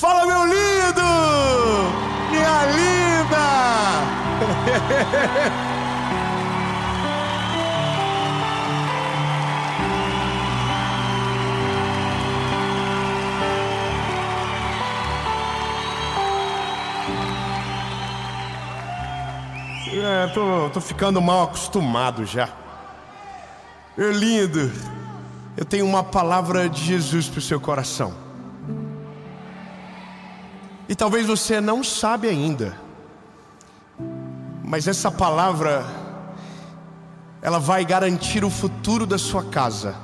Fala, meu lindo! Minha linda! Tô ficando mal acostumado já. Meu lindo, eu tenho uma palavra de Jesus pro seu coração. E talvez você não sabe ainda, mas essa palavra, ela vai garantir o futuro da sua casa,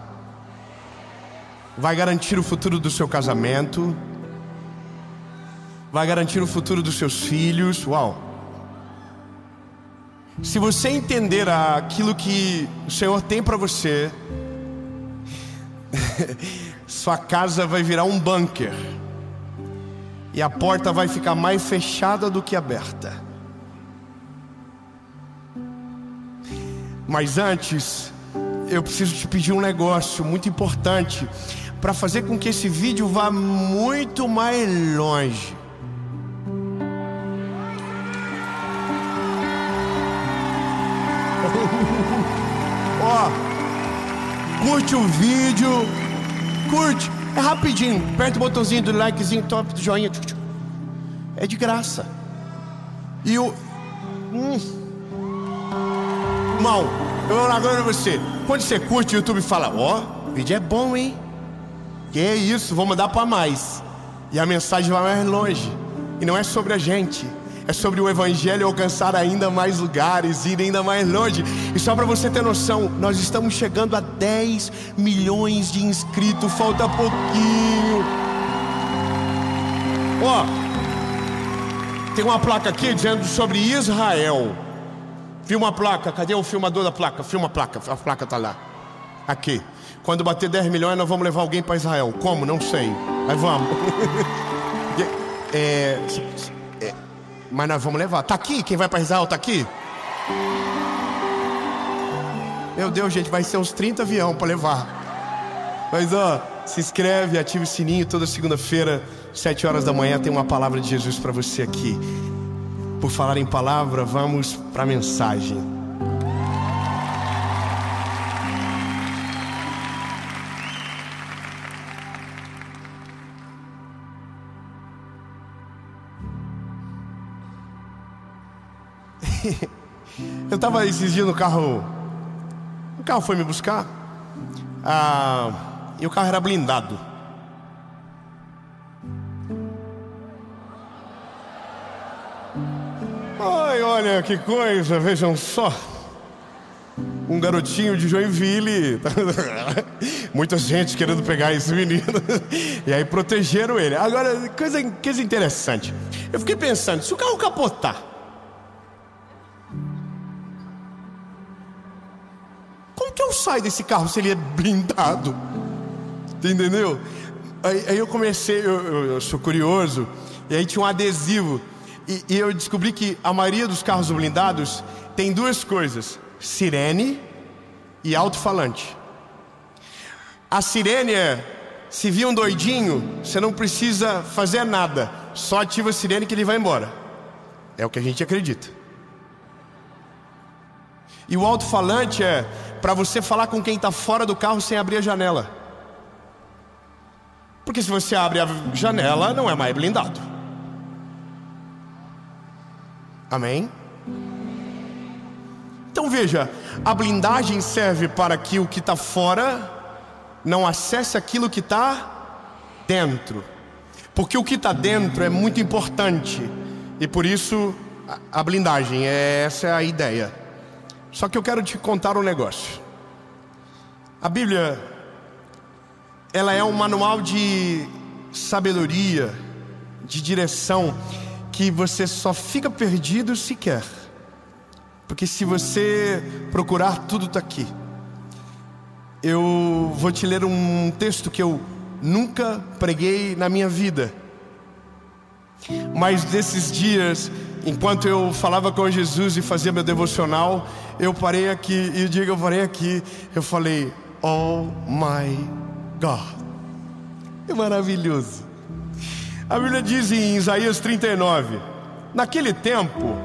vai garantir o futuro do seu casamento, vai garantir o futuro dos seus filhos. Uau! Se você entender aquilo que o Senhor tem para você, sua casa vai virar um bunker, e a porta vai ficar mais fechada do que aberta. Mas antes, eu preciso te pedir um negócio muito importante, para fazer com que esse vídeo vá muito mais longe. Ó, curte o vídeo, curte, é rapidinho, aperta o botãozinho do likezinho, top, do joinha, é de graça. E o irmão, eu vou agora pra você. Quando você curte, o YouTube fala: ó, o vídeo é bom, hein? Que é isso, vou mandar pra mais. E a mensagem vai mais longe. E não é sobre a gente, é sobre o Evangelho alcançar ainda mais lugares, ir ainda mais longe. E só para você ter noção, nós estamos chegando a 10 milhões de inscritos, falta pouquinho. Ó, tem uma placa aqui dizendo sobre Israel. Filma a placa, cadê o filmador da placa? Filma a placa tá lá. Aqui, quando bater 10 milhões nós vamos levar alguém para Israel. Como? Não sei, mas vamos. Mas nós vamos levar. Tá aqui? Quem vai para Israel tá aqui? Meu Deus, gente, vai ser uns 30 aviões para levar. Mas ó, se inscreve, ativa o sininho. Toda segunda-feira, 7 horas da manhã, tem uma palavra de Jesus para você aqui. Por falar em palavra, vamos para a mensagem. Eu estava esses dias no carro. O carro foi me buscar. E o carro era blindado. Ai, olha que coisa, vejam só. Um garotinho de Joinville. Muita gente querendo pegar esse menino. E aí protegeram ele. Agora, coisa interessante. Eu fiquei pensando, se o carro capotar, como que eu saio desse carro se ele é blindado? Entendeu? Aí eu comecei, eu sou curioso. E aí tinha um adesivo. E eu descobri que a maioria dos carros blindados tem duas coisas: sirene e alto-falante. A sirene é: se vir um doidinho, você não precisa fazer nada, só ativa a sirene que ele vai embora. É o que a gente acredita. E o alto-falante é para você falar com quem está fora do carro sem abrir a janela. Porque se você abre a janela, não é mais blindado. Amém? Então veja, a blindagem serve para que o que está fora não acesse aquilo que está dentro. Porque o que está dentro é muito importante. E por isso a blindagem, essa é a ideia. Só que eu quero te contar um negócio. A Bíblia, ela é um manual de sabedoria, de direção, que você só fica perdido se quer. Porque se você procurar, tudo está aqui. Eu vou te ler um texto que eu nunca preguei na minha vida. Mas desses dias, enquanto eu falava com Jesus e fazia meu devocional, eu parei aqui, e eu parei aqui, eu falei: oh my God, é maravilhoso. A Bíblia diz em Isaías 39, naquele tempo,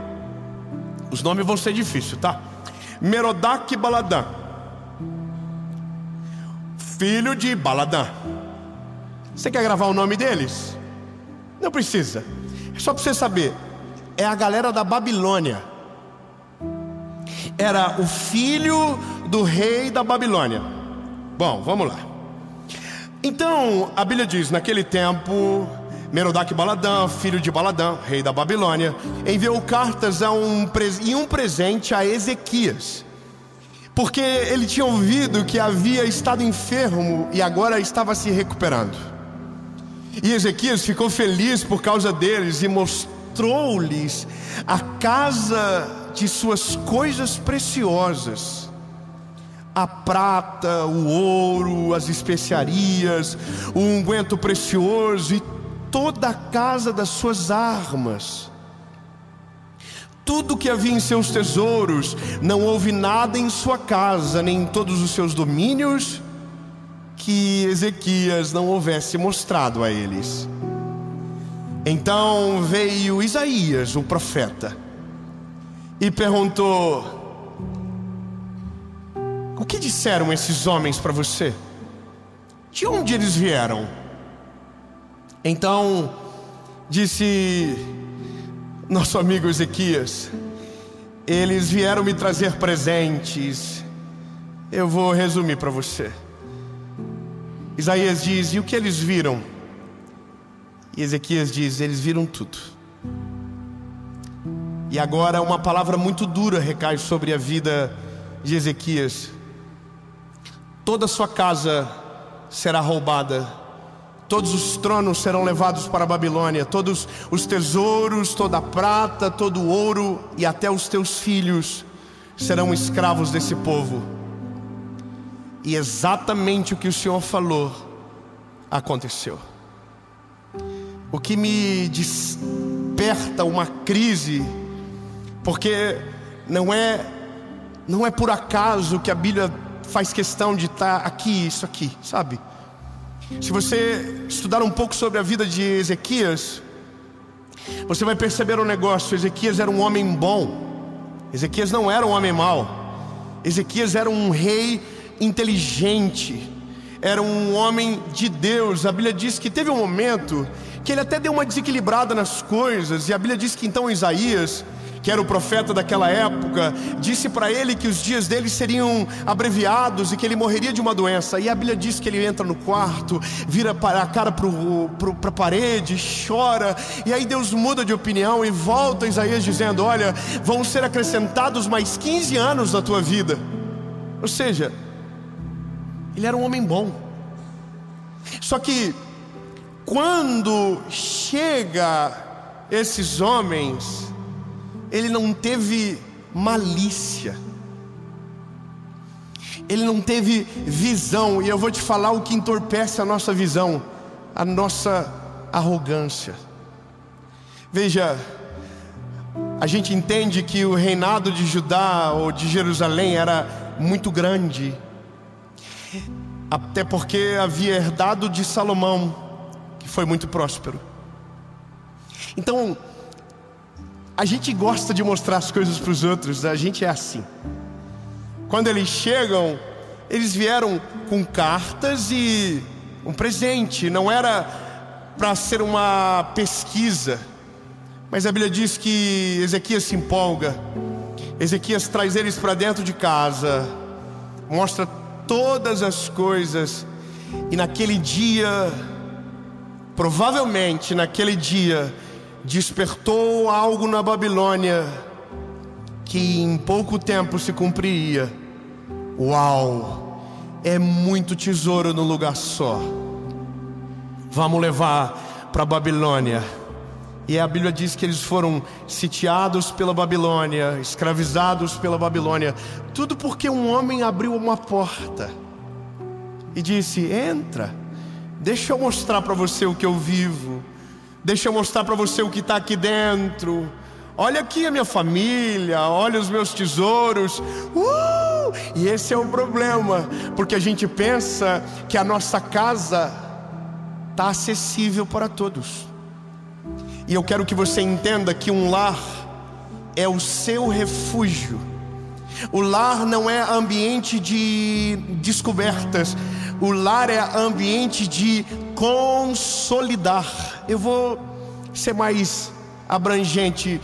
os nomes vão ser difíceis, tá? Merodach Baladã, filho de Baladã. Você quer gravar o nome deles? Não precisa. É só para você saber. É a galera da Babilônia. Era o filho do rei da Babilônia. Bom, vamos lá. Então, a Bíblia diz, naquele tempo, Merodach Baladã, filho de Baladã, rei da Babilônia, enviou cartas e um presente a Ezequias, porque ele tinha ouvido que havia estado enfermo e agora estava se recuperando. E Ezequias ficou feliz por causa deles e mostrou-lhes a casa de suas coisas preciosas, a prata, o ouro, as especiarias, o unguento precioso e toda a casa das suas armas. Tudo que havia em seus tesouros, não houve nada em sua casa, nem em todos os seus domínios, que Ezequias não houvesse mostrado a eles. Então veio Isaías, o profeta, e perguntou: o que disseram esses homens para você? De onde eles vieram? Então disse nosso amigo Ezequias: eles vieram me trazer presentes. Eu vou resumir para você. Isaías diz: e o que eles viram? E Ezequias diz: eles viram tudo. E agora uma palavra muito dura recai sobre a vida de Ezequias. Toda a sua casa será roubada, todos os tronos serão levados para a Babilônia, todos os tesouros, toda a prata, todo o ouro, e até os teus filhos serão escravos desse povo. E exatamente o que o Senhor falou aconteceu. O que me desperta uma crise, porque não é por acaso que a Bíblia faz questão de estar aqui, isso aqui, sabe? Se você estudar um pouco sobre a vida de Ezequias, você vai perceber um negócio. Ezequias era um homem bom. Ezequias não era um homem mau. Ezequias era um rei inteligente, era um homem de Deus. A Bíblia diz que teve um momento que ele até deu uma desequilibrada nas coisas, e a Bíblia diz que então Isaías, que era o profeta daquela época, disse para ele que os dias dele seriam abreviados e que ele morreria de uma doença. E a Bíblia diz que ele entra no quarto, vira a cara para a parede, chora, e aí Deus muda de opinião e volta a Isaías dizendo: olha, vão ser acrescentados mais 15 anos na tua vida. Ou seja, ele era um homem bom. Só que quando chega esses homens, ele não teve malícia, ele não teve visão. E eu vou te falar o que entorpece a nossa visão: a nossa arrogância. Veja, a gente entende que o reinado de Judá ou de Jerusalém era muito grande, até porque havia herdado de Salomão, que foi muito próspero. Então a gente gosta de mostrar as coisas para os outros. A gente é assim. Quando eles chegam, eles vieram com cartas e um presente. Não era para ser uma pesquisa, mas a Bíblia diz que Ezequias se empolga. Ezequias traz eles para dentro de casa, mostra todas as coisas. E naquele dia, provavelmente naquele dia, despertou algo na Babilônia que em pouco tempo se cumpriria. Uau! É muito tesouro no lugar só. Vamos levar para a Babilônia. E a Bíblia diz que eles foram sitiados pela Babilônia, escravizados pela Babilônia. Tudo porque um homem abriu uma porta e disse: entra, deixa eu mostrar para você o que eu vivo. Deixa eu mostrar para você o que está aqui dentro. Olha aqui a minha família, olha os meus tesouros. E esse é o problema, porque a gente pensa que a nossa casa está acessível para todos. E eu quero que você entenda que um lar é o seu refúgio. O lar não é ambiente de descobertas. O lar é ambiente de consolidar. Eu vou ser mais abrangente,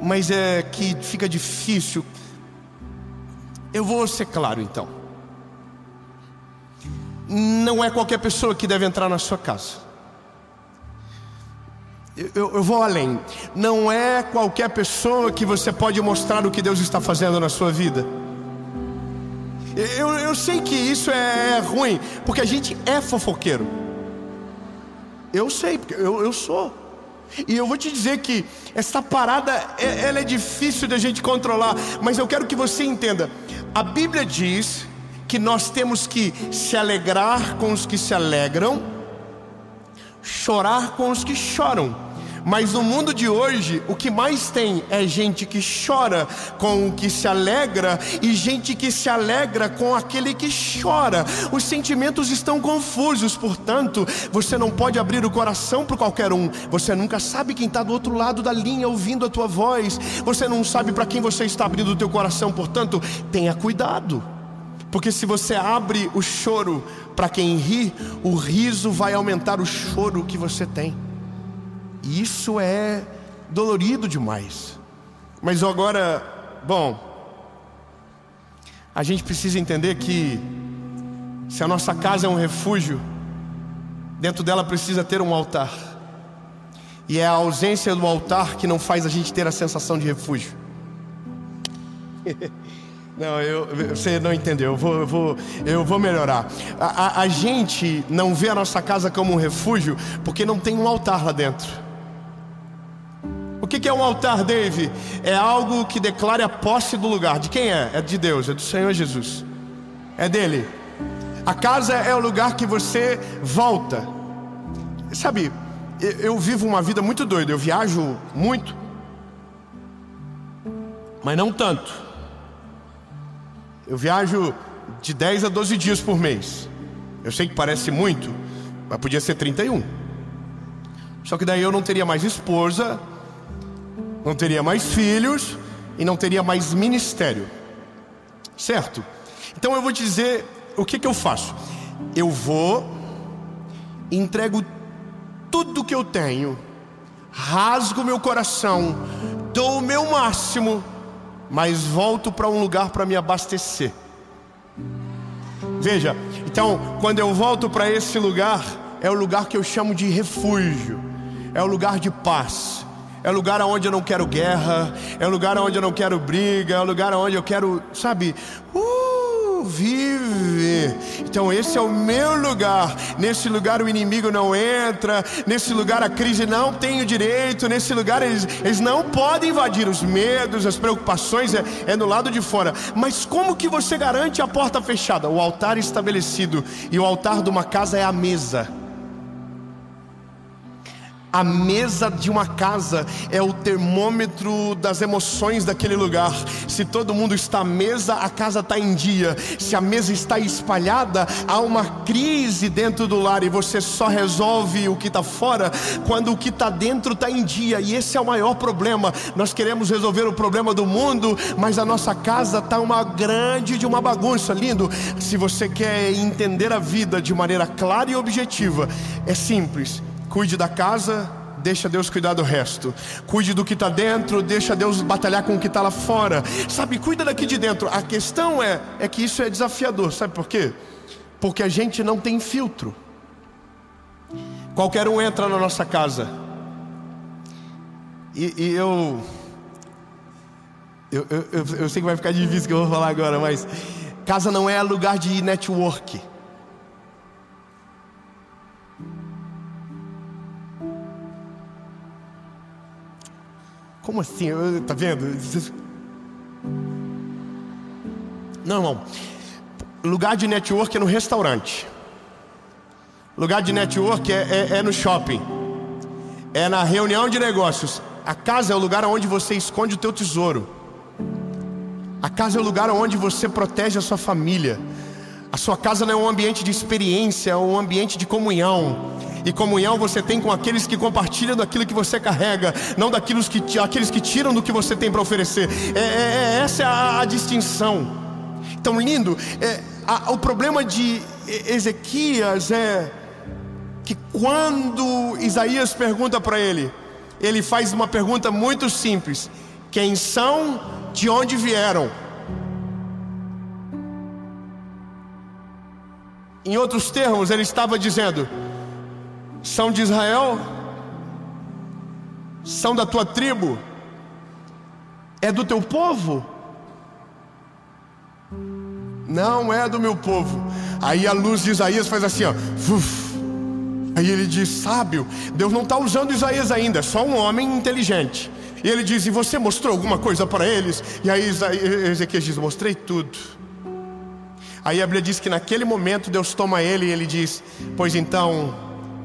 mas é que fica difícil. Eu vou ser claro então. Não é qualquer pessoa que deve entrar na sua casa. Eu vou além. Não é qualquer pessoa que você pode mostrar o que Deus está fazendo na sua vida. Eu sei que isso é ruim, porque a gente é fofoqueiro. Eu sei, porque eu sou. E eu vou te dizer que essa parada, ela é difícil de a gente controlar. Mas eu quero que você entenda. A Bíblia diz que nós temos que se alegrar com os que se alegram, chorar com os que choram. Mas no mundo de hoje, o que mais tem é gente que chora com o que se alegra e gente que se alegra com aquele que chora. Os sentimentos estão confusos, portanto, você não pode abrir o coração para qualquer um. Você nunca sabe quem está do outro lado da linha ouvindo a tua voz. Você não sabe para quem você está abrindo o teu coração, portanto, tenha cuidado. Porque se você abre o choro para quem ri, o riso vai aumentar o choro que você tem. E isso é dolorido demais. Mas agora, bom, a gente precisa entender que se a nossa casa é um refúgio, dentro dela precisa ter um altar. E é a ausência do altar que não faz a gente ter a sensação de refúgio. Não, você não entendeu. Eu vou melhorar. A gente não vê a nossa casa como um refúgio porque não tem um altar lá dentro. O que é um altar, Dave? É algo que declara a posse do lugar. De quem é? É de Deus, é do Senhor Jesus. É dele. A casa é o lugar que você volta. Sabe, eu vivo uma vida muito doida. Eu viajo muito, mas não tanto. Eu viajo de 10 a 12 dias por mês. Eu sei que parece muito, mas podia ser 31. Só que daí eu não teria mais esposa, não teria mais filhos e não teria mais ministério. Certo? Então eu vou te dizer o que eu faço. Eu vou, entrego tudo que eu tenho, rasgo meu coração, dou o meu máximo, mas volto para um lugar para me abastecer. Veja, então quando eu volto para esse lugar, é o lugar que eu chamo de refúgio. É o lugar de paz. É o lugar onde eu não quero guerra. É o lugar onde eu não quero briga. É o lugar onde eu quero, sabe, viver. Então esse é o meu lugar. Nesse lugar o inimigo não entra. Nesse lugar a crise não tem o direito. Nesse lugar eles não podem invadir. Os medos, as preocupações é no lado de fora. Mas como que você garante a porta fechada? O altar estabelecido. E o altar de uma casa é a mesa. A mesa de uma casa é o termômetro das emoções daquele lugar. Se todo mundo está à mesa, a casa está em dia. Se a mesa está espalhada, há uma crise dentro do lar. E você só resolve o que está fora quando o que está dentro está em dia. E esse é o maior problema. Nós queremos resolver o problema do mundo, mas a nossa casa está uma grande de uma bagunça. Lindo. Se você quer entender a vida de maneira clara e objetiva, é simples. Cuide da casa, deixa Deus cuidar do resto. Cuide do que está dentro, deixa Deus batalhar com o que está lá fora. Sabe, cuida daqui de dentro. A questão é que isso é desafiador. Sabe por quê? Porque a gente não tem filtro. Qualquer um entra na nossa casa. E eu sei que vai ficar difícil o que eu vou falar agora, mas casa não é lugar de network. Como assim? Tá vendo? Não, irmão. Lugar de network é no restaurante. Lugar de network é no shopping. É na reunião de negócios. A casa é o lugar onde você esconde o teu tesouro. A casa é o lugar onde você protege a sua família. A sua casa não é um ambiente de experiência, é um ambiente de comunhão. E comunhão você tem com aqueles que compartilham daquilo que você carrega, não aqueles que tiram do que você tem para oferecer. Essa é a distinção. Tão lindo. O problema de Ezequias é que quando Isaías pergunta para ele, ele faz uma pergunta muito simples: quem são, de onde vieram? Em outros termos, ele estava dizendo: são de Israel? São da tua tribo? É do teu povo? Não é do meu povo. Aí a luz de Isaías faz assim, ó. Aí ele diz: sábio, Deus não está usando Isaías ainda, é só um homem inteligente. E ele diz: e você mostrou alguma coisa para eles? E aí Ezequias diz: mostrei tudo. Aí a Bíblia diz que naquele momento Deus toma ele e ele diz: pois então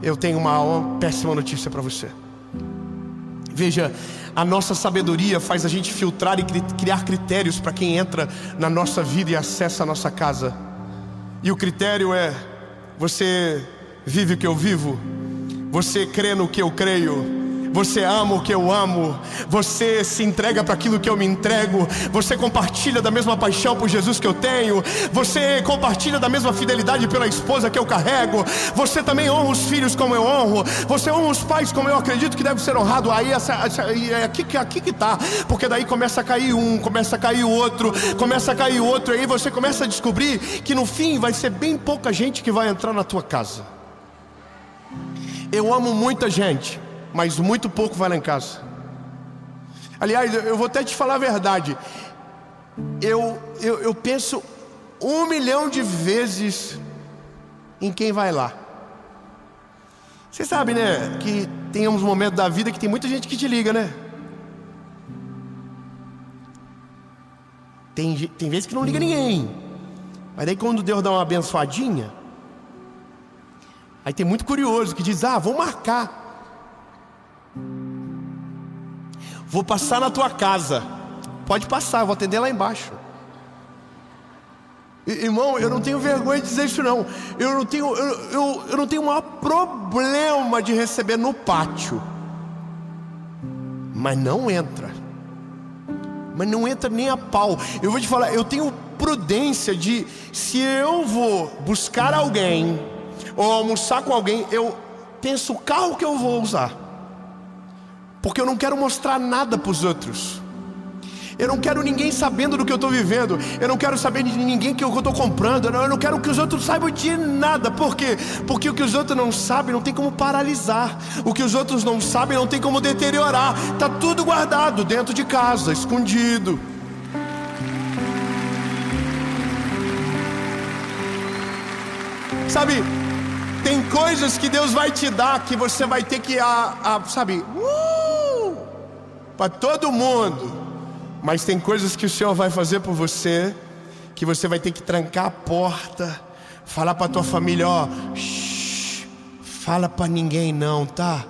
eu tenho uma péssima notícia para você. Veja, a nossa sabedoria faz a gente filtrar e criar critérios para quem entra na nossa vida e acessa a nossa casa. E o critério é: você vive o que eu vivo? Você crê no que eu creio? Você ama o que eu amo? Você se entrega para aquilo que eu me entrego? Você compartilha da mesma paixão por Jesus que eu tenho? Você compartilha da mesma fidelidade pela esposa que eu carrego? Você também honra os filhos como eu honro? Você honra os pais como eu acredito que deve ser honrado? Aí é aqui que tá. Porque daí começa a cair um, começa a cair o outro, começa a cair o outro. E aí você começa a descobrir que no fim vai ser bem pouca gente que vai entrar na tua casa. Eu amo muita gente, mas muito pouco vai lá em casa. Aliás, eu vou até te falar a verdade. Eu penso 1 milhão de vezes em quem vai lá. Você sabe, né, que tem uns momentos da vida que tem muita gente que te liga, né? Tem vezes que não liga ninguém. Mas daí quando Deus dá uma abençoadinha, aí tem muito curioso que diz: vou marcar, vou passar na tua casa. Pode passar, eu vou atender lá embaixo. Irmão, eu não tenho vergonha de dizer isso não. Eu não tenho o maior problema de receber no pátio. Mas não entra. Mas não entra nem a pau. Eu vou te falar, eu tenho prudência de, se eu vou buscar alguém ou almoçar com alguém, eu penso o carro que eu vou usar. Porque eu não quero mostrar nada para os outros. Eu não quero ninguém sabendo do que eu estou vivendo. Eu não quero saber de ninguém que eu estou comprando. Eu não quero que os outros saibam de nada. Por quê? Porque o que os outros não sabem não tem como paralisar. O que os outros não sabem não tem como deteriorar. Está tudo guardado dentro de casa, escondido. Sabe, tem coisas que Deus vai te dar que você vai ter que, para todo mundo. Mas tem coisas que o Senhor vai fazer por você, que você vai ter que trancar a porta, falar para tua família: fala para ninguém não, tá?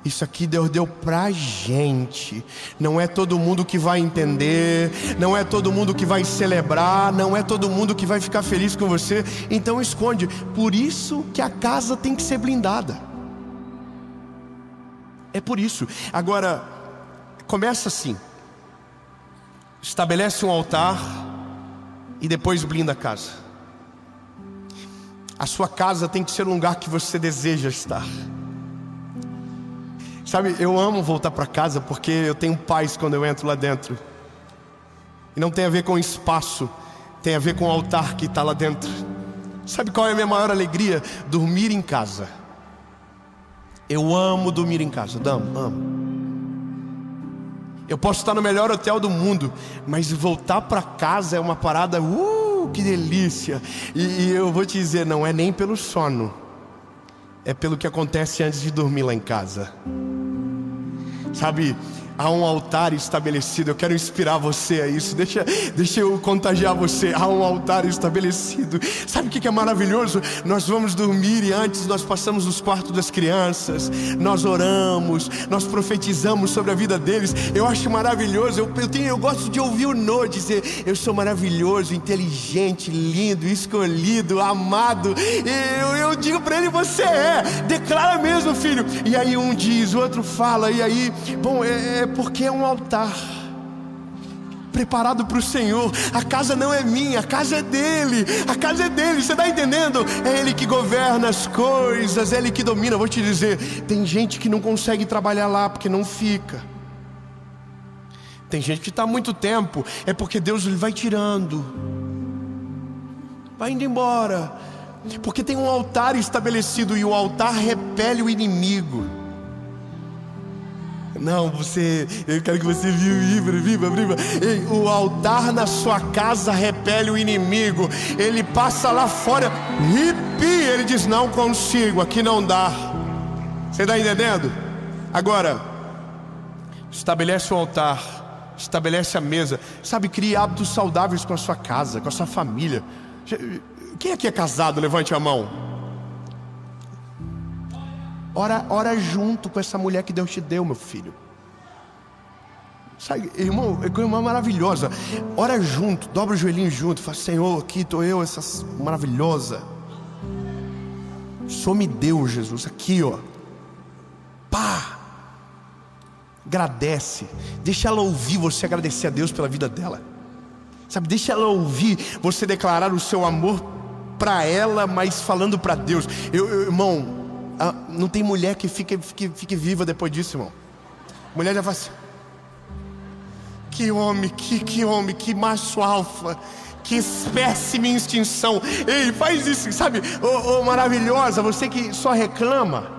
Isso aqui Deus deu pra gente. Não é todo mundo que vai entender, não é todo mundo que vai celebrar, não é todo mundo que vai ficar feliz com você. Então esconde. Por isso que a casa tem que ser blindada. É por isso. Agora, começa assim: estabelece um altar e depois blinda a casa. A sua casa tem que ser um lugar que você deseja estar. Sabe, eu amo voltar para casa porque eu tenho paz quando eu entro lá dentro. E não tem a ver com espaço, tem a ver com o altar que está lá dentro. Sabe qual é a minha maior alegria? Dormir em casa. Eu amo dormir em casa, amo. Eu posso estar no melhor hotel do mundo, mas voltar para casa é uma parada, que delícia. E eu vou te dizer, não é nem pelo sono, é pelo que acontece antes de dormir lá em casa. Sabe, há um altar estabelecido. Eu quero inspirar você a isso. Deixa eu contagiar você. Há um altar estabelecido. Sabe o que é maravilhoso? Nós vamos dormir e antes nós passamos nos quartos das crianças, nós oramos, nós profetizamos sobre a vida deles. Eu acho maravilhoso. Eu gosto de ouvir o Noah dizer: eu sou maravilhoso, inteligente, lindo, escolhido, amado. Eu digo para ele: você é. Declara mesmo, filho. E aí um diz, o outro fala. E aí, bom, é porque é um altar preparado para o Senhor. A casa não é minha, a casa é dele. A casa é dele, você está entendendo? É ele que governa as coisas, é ele que domina. Vou te dizer, tem gente que não consegue trabalhar lá porque não fica. Tem gente que está há muito tempo, é porque Deus ele vai tirando, vai indo embora, porque tem um altar estabelecido e o altar repele o inimigo. Não, eu quero que você viva. Ei, o altar na sua casa repele o inimigo. Ele passa lá fora, ele diz: não consigo, aqui não dá. Você está entendendo? Agora, estabelece o altar, estabelece a mesa. Sabe, crie hábitos saudáveis com a sua casa, com a sua família. Quem aqui é casado? Levante a mão. Ora junto com essa mulher que Deus te deu, meu filho. Sabe, irmão, é coisa maravilhosa. Ora junto, dobra o joelhinho junto. Fala: Senhor, aqui estou eu, essa maravilhosa. Só me deu, Jesus, aqui, ó. Pá! Agradece. Deixa ela ouvir você agradecer a Deus pela vida dela. Sabe, deixa ela ouvir você declarar o seu amor para ela, mas falando para Deus. Irmão, não tem mulher que fique viva depois disso, irmão. Mulher já fala assim: que homem, que macho alfa, que espécime em extinção. Ei, faz isso, sabe? Maravilhosa, você que só reclama.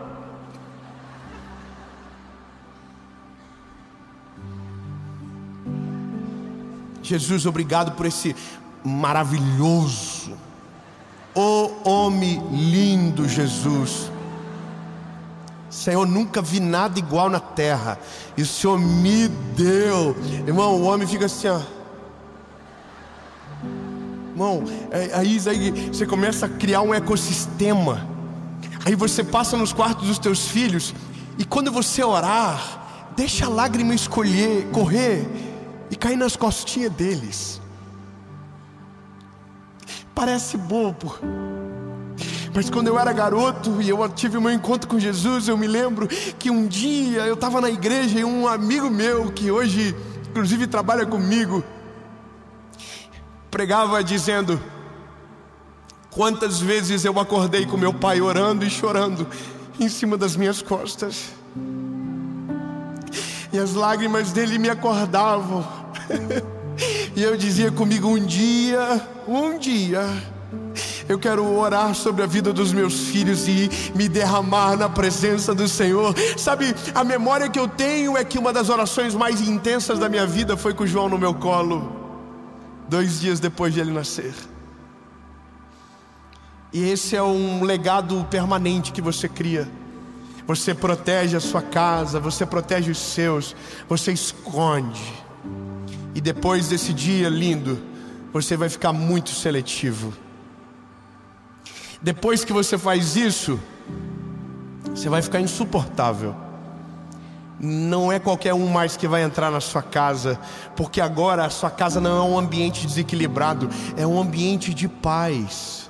Jesus, obrigado por esse maravilhoso, homem lindo, Jesus. Senhor, nunca vi nada igual na terra, e o Senhor me deu. Irmão, o homem fica assim, ó. Irmão, aí você começa a criar um ecossistema. Aí você passa nos quartos dos teus filhos, e quando você orar, deixa a lágrima correr e cair nas costinhas deles. Parece bobo, mas quando eu era garoto e eu tive o meu encontro com Jesus, eu me lembro que um dia eu estava na igreja e um amigo meu, que hoje inclusive trabalha comigo, pregava dizendo: quantas vezes eu acordei com meu pai orando e chorando em cima das minhas costas, e as lágrimas dele me acordavam. E eu dizia comigo: um dia eu quero orar sobre a vida dos meus filhos e me derramar na presença do Senhor. Sabe, a memória que eu tenho é que uma das orações mais intensas da minha vida foi com o João no meu colo, 2 dias depois de ele nascer. E esse é um legado permanente que você cria. Você protege a sua casa, você protege os seus, você esconde. E depois desse dia lindo, você vai ficar muito seletivo. Depois que você faz isso, você vai ficar insuportável. Não é qualquer um mais que vai entrar na sua casa, porque agora a sua casa não é um ambiente desequilibrado, é um ambiente de paz.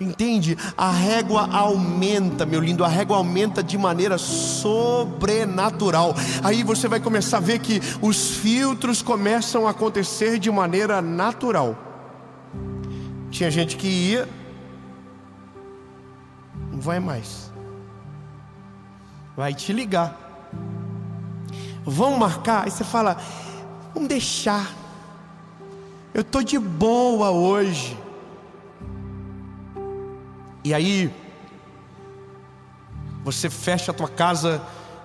Entende? A régua aumenta, meu lindo, a régua aumenta de maneira sobrenatural. Aí você vai começar a ver que os filtros começam a acontecer de maneira natural. Tinha gente que ia, não vai mais, vai te ligar, vamos marcar. Aí você fala: vamos deixar, eu tô de boa hoje. E aí você fecha a tua casa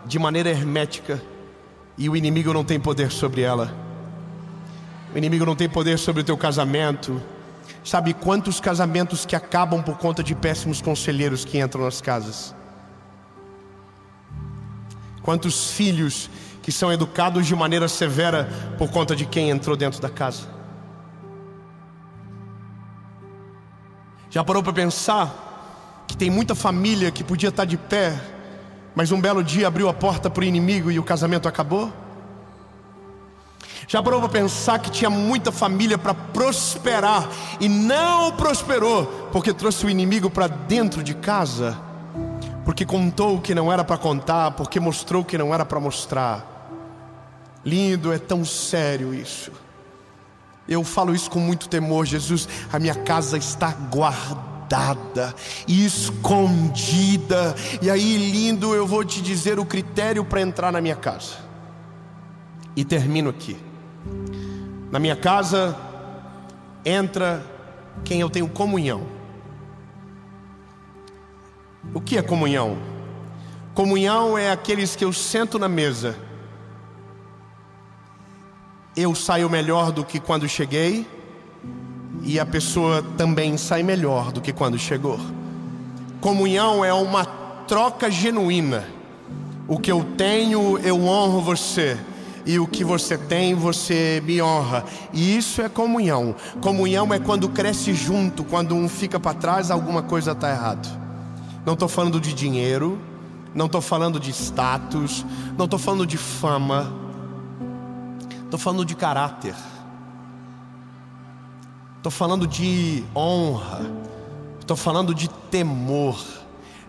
de maneira hermética, e o inimigo não tem poder sobre ela. O inimigo não tem poder sobre o teu casamento. Sabe quantos casamentos que acabam por conta de péssimos conselheiros que entram nas casas? Quantos filhos que são educados de maneira severa por conta de quem entrou dentro da casa. Já parou para pensar que tem muita família que podia estar de pé, mas um belo dia abriu a porta para o inimigo e o casamento acabou? Já parou para pensar que tinha muita família para prosperar e não prosperou porque trouxe o inimigo para dentro de casa? Porque contou o que não era para contar, porque mostrou o que não era para mostrar. Lindo, é tão sério isso. Eu falo isso com muito temor. Jesus, a minha casa está guardada, escondida. E aí, lindo, eu vou te dizer o critério para entrar na minha casa. E termino aqui. Na minha casa entra quem eu tenho comunhão. O que é comunhão? Comunhão é aqueles que eu sento na mesa, eu saio melhor do que quando cheguei, e a pessoa também sai melhor do que quando chegou. Comunhão é uma troca genuína. O que eu tenho, eu honro você, e o que você tem, você me honra. E isso é comunhão. Comunhão é quando cresce junto. Quando um fica para trás, alguma coisa está errado. Não estou falando de dinheiro, não estou falando de status, não estou falando de fama, estou falando de caráter, estou falando de honra, estou falando de temor.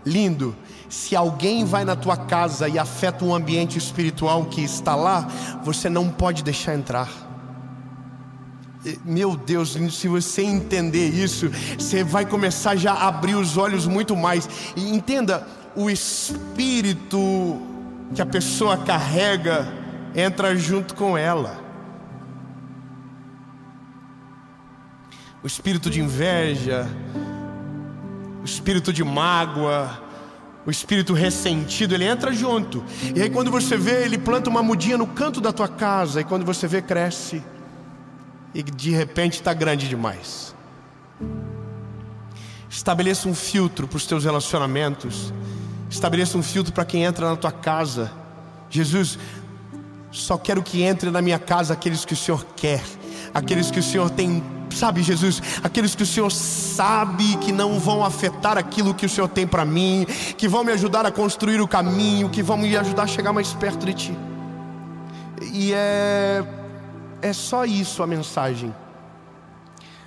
Lindo, se alguém vai na tua casa e afeta um ambiente espiritual que está lá, você não pode deixar entrar. Meu Deus, se você entender isso, você vai começar já a abrir os olhos muito mais. E entenda, o espírito que a pessoa carrega entra junto com ela. O espírito de inveja, o espírito de mágoa, o espírito ressentido, ele entra junto. E aí quando você vê, ele planta uma mudinha no canto da tua casa, e quando você vê, cresce. E de repente está grande demais. Estabeleça um filtro para os teus relacionamentos. Estabeleça um filtro para quem entra na tua casa. Jesus, só quero que entre na minha casa aqueles que o Senhor quer, aqueles que o Senhor tem, sabe, Jesus, aqueles que o Senhor sabe que não vão afetar aquilo que o Senhor tem para mim, que vão me ajudar a construir o caminho, que vão me ajudar a chegar mais perto de Ti. E é só isso a mensagem.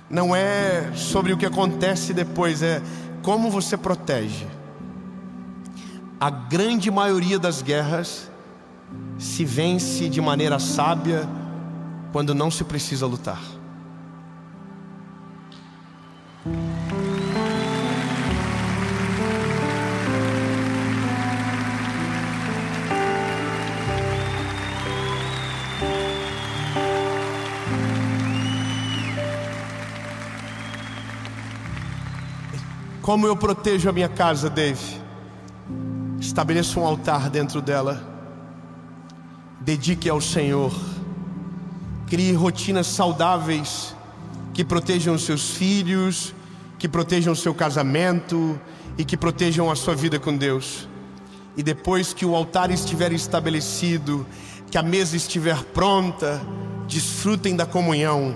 Não é sobre o que acontece depois, é como você protege. A grande maioria das guerras se vence de maneira sábia quando não se precisa lutar. Como eu protejo a minha casa, Dave? Estabeleça um altar dentro dela. Dedique ao Senhor. Crie rotinas saudáveis que protejam os seus filhos, que protejam o seu casamento e que protejam a sua vida com Deus. E depois que o altar estiver estabelecido, que a mesa estiver pronta, desfrutem da comunhão.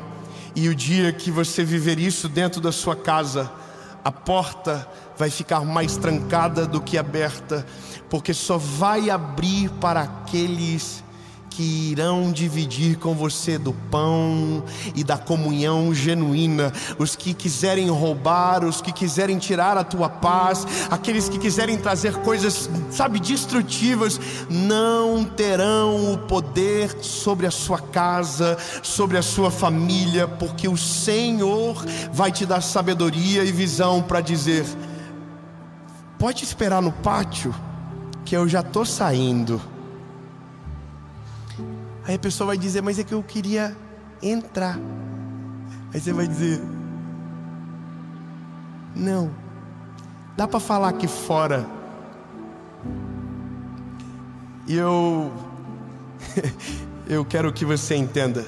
E o dia que você viver isso dentro da sua casa, a porta vai ficar mais trancada do que aberta, porque só vai abrir para aqueles que irão dividir com você do pão e da comunhão genuína. Os que quiserem roubar, os que quiserem tirar a tua paz, aqueles que quiserem trazer coisas, sabe, destrutivas, não terão o poder sobre a sua casa, sobre a sua família, porque o Senhor vai te dar sabedoria e visão para dizer: pode esperar no pátio, que eu já estou saindo. Aí a pessoa vai dizer: mas é que eu queria entrar. Aí você vai dizer: não, dá para falar aqui fora. E eu quero que você entenda,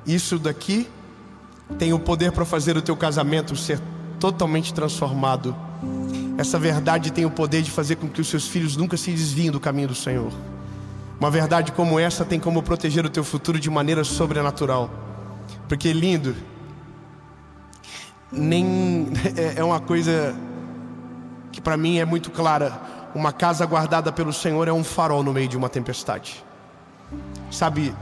isso daqui tem o poder para fazer o teu casamento ser totalmente transformado. Essa verdade tem o poder de fazer com que os seus filhos nunca se desviem do caminho do Senhor. Uma verdade como essa tem como proteger o teu futuro de maneira sobrenatural. Porque lindo, é uma coisa que para mim é muito clara. Uma casa guardada pelo Senhor é um farol no meio de uma tempestade. Sabe,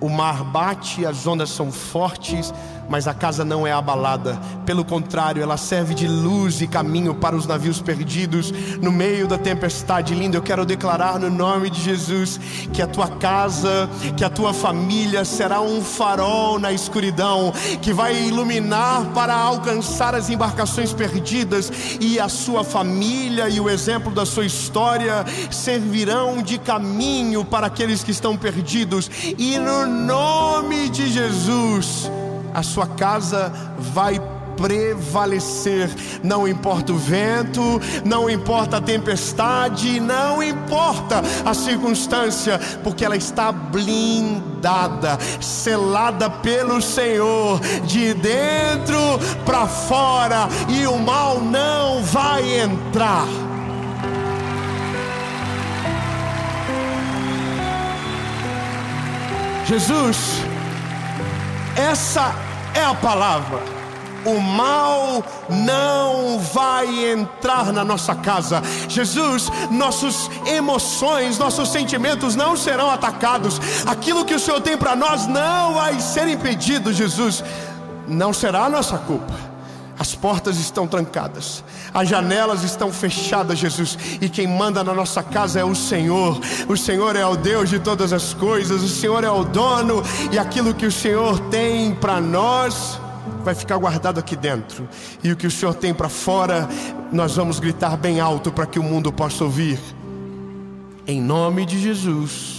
o mar bate, as ondas são fortes, mas a casa não é abalada. Pelo contrário, ela serve de luz e caminho para os navios perdidos no meio da tempestade. Lindo, eu quero declarar no nome de Jesus que a tua casa, que a tua família será um farol na escuridão, que vai iluminar para alcançar as embarcações perdidas, e a sua família e o exemplo da sua história servirão de caminho para aqueles que estão perdidos. E no nome de Jesus, a sua casa vai prevalecer. Não importa o vento, não importa a tempestade, não importa a circunstância, porque ela está blindada, selada pelo Senhor, de dentro para fora, e o mal não vai entrar. Jesus, essa é a palavra. O mal não vai entrar na nossa casa. Jesus, nossas emoções, nossos sentimentos não serão atacados. Aquilo que o Senhor tem para nós não vai ser impedido, Jesus. Não será a nossa culpa. As portas estão trancadas, as janelas estão fechadas, Jesus. E quem manda na nossa casa é o Senhor. O Senhor é o Deus de todas as coisas. O Senhor é o dono. E aquilo que o Senhor tem para nós vai ficar guardado aqui dentro. E o que o Senhor tem para fora, nós vamos gritar bem alto para que o mundo possa ouvir. Em nome de Jesus.